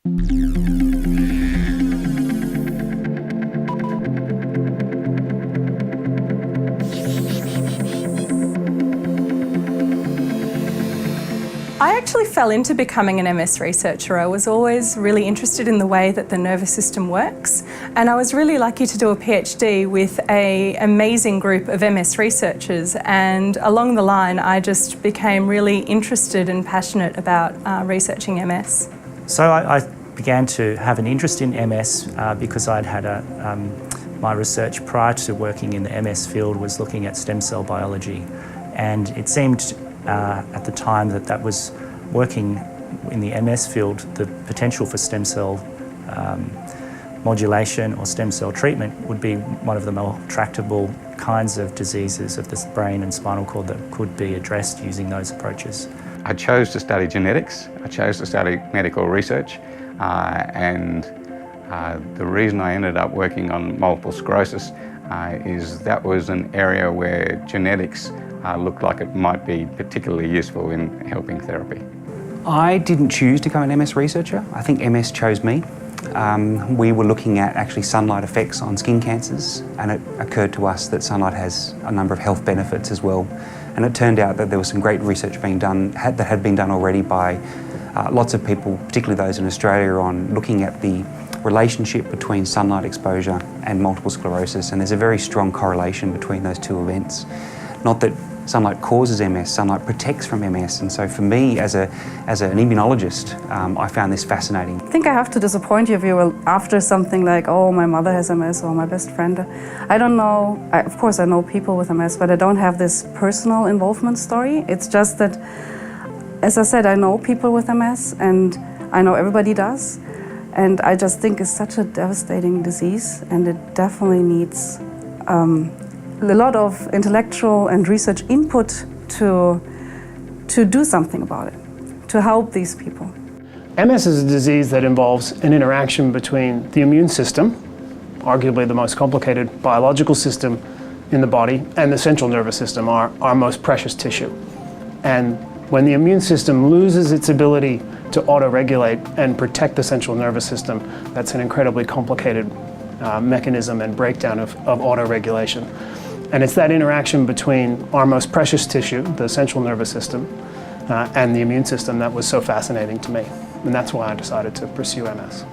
I actually fell into becoming an MS researcher. I was always really interested in the way that the nervous system works, and I was really lucky to do a PhD with an amazing group of MS researchers, and along the line I just became really interested and passionate about researching MS. So I began to have an interest in MS because I'd had my research prior to working in the MS field was looking at stem cell biology, and it seemed at the time that was working in the MS field, the potential for stem cell modulation or stem cell treatment would be one of the more tractable kinds of diseases of the brain and spinal cord that could be addressed using those approaches. I chose to study genetics, I chose to study medical research, and the reason I ended up working on multiple sclerosis is that was an area where genetics looked like it might be particularly useful in helping therapy. I didn't choose to become an MS researcher. I think MS chose me. We were looking at actually sunlight effects on skin cancers, and it occurred to us that sunlight has a number of health benefits as well. And it turned out that there was some great research being done, that had been done already by lots of people, particularly those in Australia, on looking at the relationship between sunlight exposure and multiple sclerosis, and there's a very strong correlation between those two events. Not that sunlight causes MS, sunlight protects from MS, and so for me as an immunologist, I found this fascinating. I think I have to disappoint you if you were after something like, oh, my mother has MS or my best friend. I don't know, of course I know people with MS, but I don't have this personal involvement story. It's just that, as I said, I know people with MS, and I know everybody does, and I just think it's such a devastating disease, and it definitely needs a lot of intellectual and research input to do something about it, to help these people. MS is a disease that involves an interaction between the immune system, arguably the most complicated biological system in the body, and the central nervous system, our most precious tissue. And when the immune system loses its ability to auto-regulate and protect the central nervous system, that's an incredibly complicated mechanism and breakdown of auto-regulation. And it's that interaction between our most precious tissue, the central nervous system, and the immune system that was so fascinating to me. And that's why I decided to pursue MS.